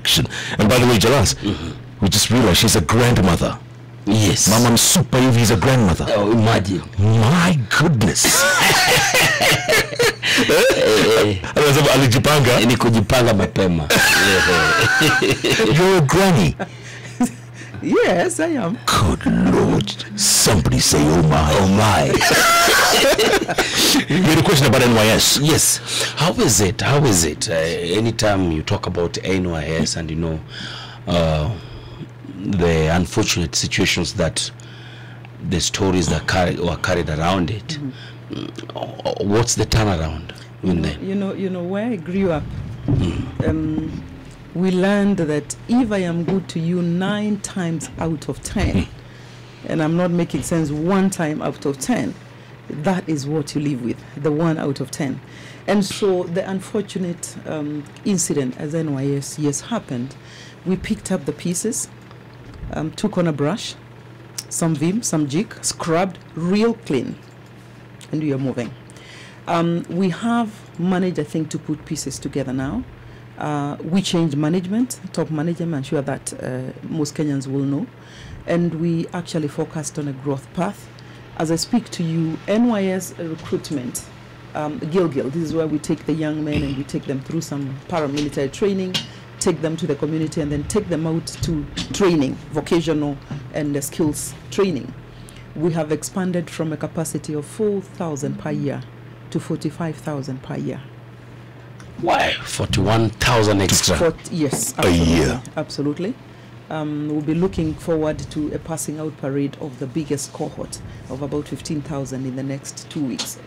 election. And by the way, Jalas, we just realized she's a grandmother. Yes. Mama Super is a grandmother. Oh, imagine. My goodness. Alijipanga. Nikujipanga mapema. You're a granny. Yes, I am. Good Lord. Somebody say, oh my. Oh my. You had a question about NYS. Yes. How is it? How is it? Anytime you talk about NYS and, you know, the unfortunate situations that the stories that were carried around it, what's the turnaround? You know where I grew up, we learned that if I am good to you 9 times out of 10, and I'm not making sense 1 time out of 10, that is what you live with, the 1 out of 10. And so the unfortunate incident as NYS, yes, happened. We picked up the pieces, took on a brush, some vim, some jig, scrubbed real clean, and we are moving. We have managed, I think, to put pieces together now. We changed management, top management, I'm sure that most Kenyans will know. And we actually focused on a growth path. As I speak to you, NYS recruitment, Gilgil, this is where we take the young men and we take them through some paramilitary training, take them to the community, and then take them out to training, vocational and skills training. We have expanded from a capacity of 4,000 per year to 45,000 per year. Why? 41,000 extra? Yes, absolutely, a year. Absolutely. We'll be looking forward to a passing out parade of the biggest cohort of about 15,000 in the next 2 weeks.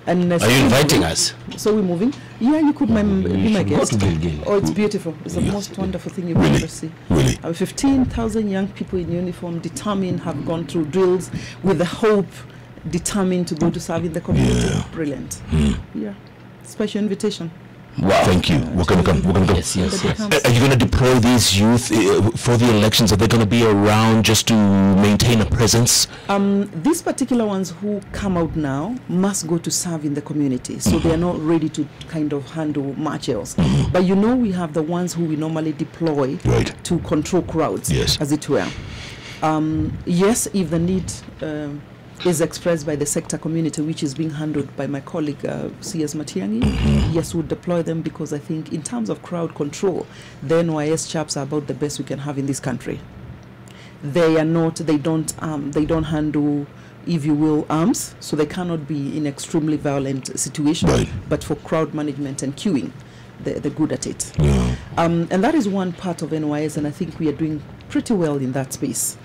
And are you inviting us? So we're moving. Yeah, you could be my guest. Go Oh, it's beautiful. It's the most wonderful thing you will ever see. Really? 15,000 young people in uniform, determined, have gone through drills with the hope, determined to go to serve in the community. Yeah. Brilliant. Yeah. Special invitation. Wow. Thank you. We're going to come. We're going to go. Yes, yes, yes. Are you going to deploy these youth for the elections? Are they going to be around just to maintain a presence? These particular ones who come out now must go to serve in the community. So they are not ready to kind of handle much else. But you know, we have the ones who we normally deploy to control crowds, as it were. Yes, if the need is expressed by the sector community, which is being handled by my colleague C.S. Matiang'i. Yes, we'll deploy them, because I think in terms of crowd control, the NYS chaps are about the best we can have in this country. They are not, they don't handle, if you will, arms, so they cannot be in extremely violent situations. But for crowd management and queuing, they're good at it. And that is one part of NYS, and I think we are doing pretty well in that space.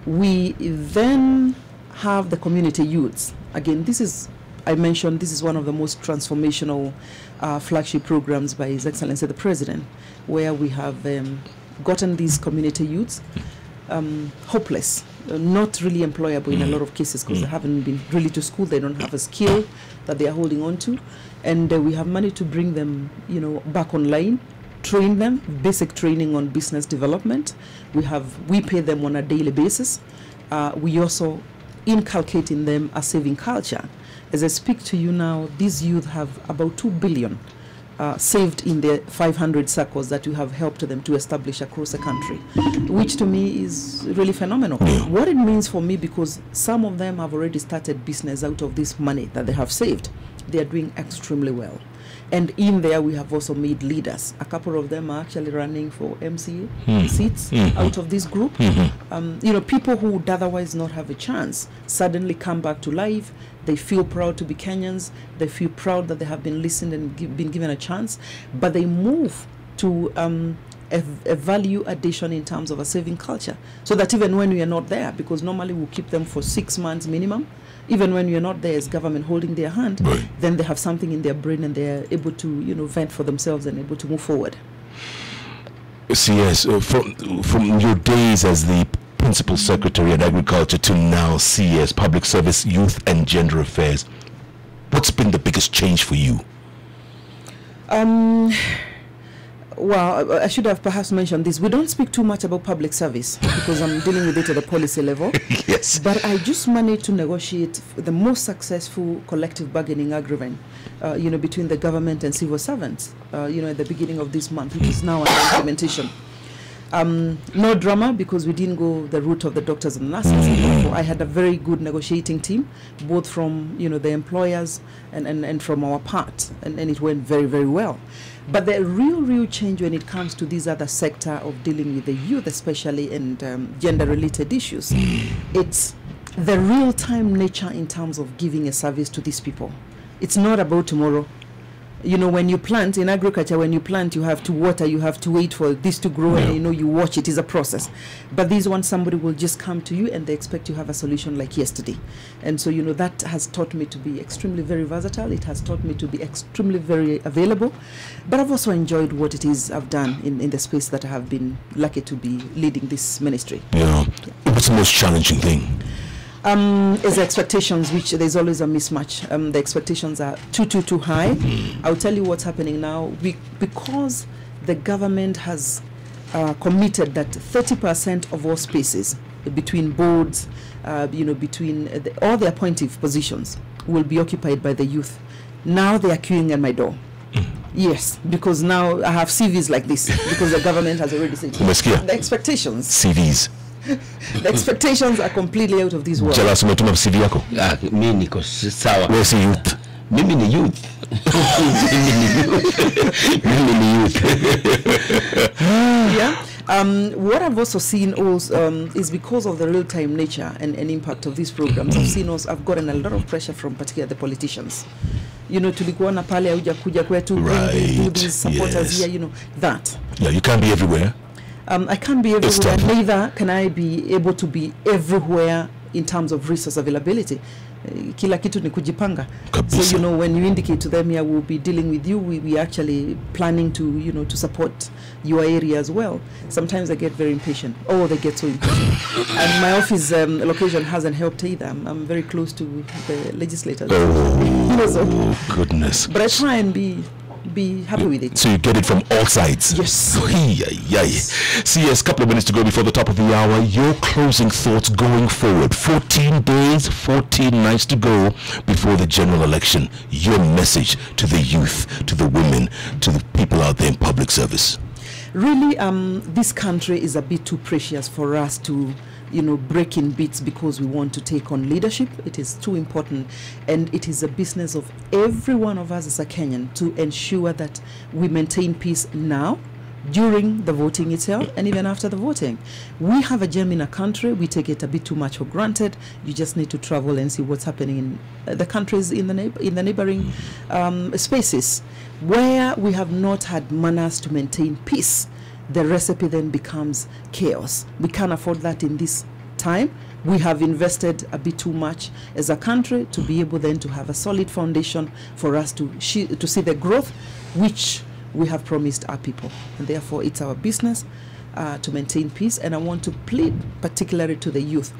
We then have the community youths. Again, this is, I mentioned, this is one of the most transformational flagship programs by His Excellency the President, where we have gotten these community youths hopeless, not really employable in a lot of cases, because they haven't been really to school, they don't have a skill that they are holding on to, and we have managed to bring them, you know, back online, train them, basic training on business development. We pay them on a daily basis. We also inculcate in them a saving culture. As I speak to you now, these youth have about 2 billion saved in the 500 circles that we have helped them to establish across the country, which to me is really phenomenal. What it means for me, because some of them have already started business out of this money that they have saved, they are doing extremely well. And in there, we have also made leaders. A couple of them are actually running for MCA seats out of this group. You know, people who would otherwise not have a chance suddenly come back to life. They feel proud to be Kenyans. They feel proud that they have been listened and been given a chance. But they move to a value addition in terms of a saving culture, so that even when we are not there, because normally we'll keep them for 6 months minimum, even when you're not there as government holding their hand, then they have something in their brain and they're able to, you know, vent for themselves and able to move forward. CS, from your days as the Principal Secretary at Agriculture to now CS, Public Service, Youth and Gender Affairs, what's been the biggest change for you? Well, I should have perhaps mentioned this. We don't speak too much about public service because I'm dealing with it at the policy level. Yes. But I just managed to negotiate the most successful collective bargaining agreement, between the government and civil servants, at the beginning of this month, which is now under implementation. No drama because we didn't go the route of the doctors and nurses. I had a very good negotiating team, both from the employers and from our part, and it went very, very well. But the real change when it comes to this other sector of dealing with the youth, especially, and gender-related issues, it's the real-time nature in terms of giving a service to these people. It's not about tomorrow. When you plant in agriculture, when you plant, you have to water, you have to wait for this to grow, and you watch it is a process. But this one, somebody will just come to you and they expect you have a solution like yesterday. And so, that has taught me to be extremely very versatile. It has taught me to be extremely very available. But I've also enjoyed what it is I've done in the space that I have been lucky to be leading this ministry. Yeah. What's the most challenging thing? Is the expectations, which there's always a mismatch. The expectations are too high. I'll tell you what's happening now. Because the government has committed that 30% of all spaces between boards, between all the appointive positions will be occupied by the youth. Now they are queuing at my door. Yes, because now I have CVs like this because the government has already said the expectations. CVs. The expectations are completely out of this world. Jealous umetuma CV yako? Mimi niko sawa. Where's the youth? Mimi ni youth. Mimi ni youth. Yeah. What I've also seen also is because of the real-time nature and impact of these programs. I've gotten a lot of pressure from particularly the politicians. Tulikuwa na pale hauja kuja kwetu, do these supporters here, that. Yeah, you can't be everywhere. I can't be everywhere, neither can I be able to be everywhere in terms of resource availability. Kila kitu ni kujipanga. So, when you indicate to them, we'll be dealing with you, we actually planning to, to support your area as well. Sometimes I get very impatient. Oh, they get so impatient. And my office location hasn't helped either. I'm very close to the legislators. Oh, goodness. But I try and be happy with it. So you get it from all sides. Yes. CS, couple of minutes to go before the top of the hour. Your closing thoughts going forward. 14 days, 14 nights to go before the general election. Your message to the youth, to the women, to the people out there in public service. Really, this country is a bit too precious for us to break in bits because we want to take on leadership. It is too important, and it is a business of every one of us as a Kenyan to ensure that we maintain peace now, during the voting itself, and even after the voting. We have a gem in a country. We take it a bit too much for granted. You just need to travel and see what's happening in the countries in the neighboring spaces where we have not had manners to maintain peace. The recipe then becomes chaos. We can't afford that in this time. We have invested a bit too much as a country to be able then to have a solid foundation for us to see the growth which we have promised our people. And therefore, it's our business to maintain peace. And I want to plead particularly to the youth.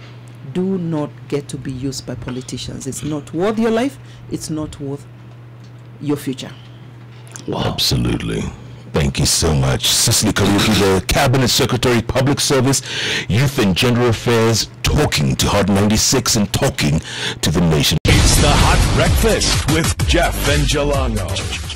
Do not get to be used by politicians. It's not worth your life. It's not worth your future. Wow. Absolutely. Thank you so much. Cicely Kariuki, the Cabinet Secretary, Public Service, Youth and Gender Affairs, talking to Hot 96 and talking to the nation. It's the Hot Breakfast with Jeff and Jalango.